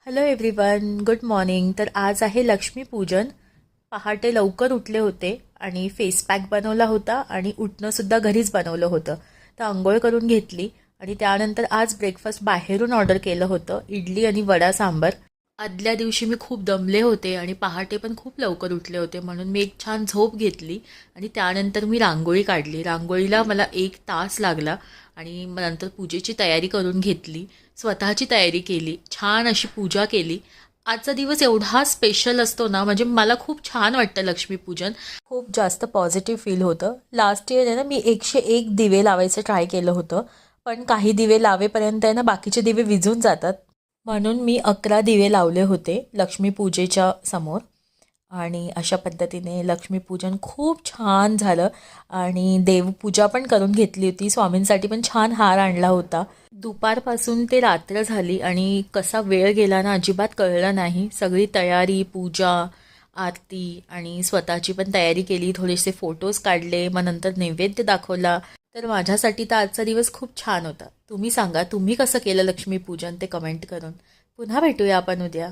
Hello everyone, good morning. तर आज आहे लक्ष्मीपूजन. पहाटे लवकर उठले होते आणि फेस पॅक बनवला होता आणि उठणंसुद्धा घरीच बनवलं होतं. तर आंघोळ करून घेतली आणि त्यानंतर आज ब्रेकफास्ट बाहेरून ऑर्डर केलं होतं, इडली आणि वडा सांबार. आदल्या दिवशी मी खूप दमले होते आणि पहाटे पण खूप लवकर उठले होते, म्हणून मी एक छान झोप घेतली आणि त्यानंतर मी रांगोळी काढली. रांगोळीला मला 1 तास लागला आणि मग नंतर पूजेची तयारी करून घेतली. स्वतःची तयारी केली, छान अशी पूजा केली. आजचा दिवस एवढा स्पेशल असतो ना, म्हणजे मला खूप छान वाटतं लक्ष्मीपूजन. खूप जास्त पॉझिटिव्ह फील होतं. लास्ट इयर आहे ना, मी 101 दिवे लावायचं ट्राय केलं होतं, पण काही दिवे लावेपर्यंत आहे ना बाकीचे दिवे विझून जातात. म्हणून मी 11 दिवे लावले होते लक्ष्मीपूजेच्या समोर आणि अशा पद्धतीने लक्ष्मीपूजन खूप छान झालं आणि देवपूजा पण करून घेतली होती. स्वामींसाठी पण छान हार आणला होता. दुपारपासून ते रात्र झाली आणि कसा वेळ गेला ना अजिबात कळलं नाही. सगळी तयारी, पूजा, आरती आणि स्वतःची पण तयारी केली. थोडेसे फोटोज काढले, मग नंतर नैवेद्य दाखवला. तर माझ्यासाठी तर आजचा दिवस खूप छान होता. तुम्ही सांगा, तुम्ही कसं केलं लक्ष्मीपूजन ते कमेंट करून. पुन्हा भेटूया आपण उद्या.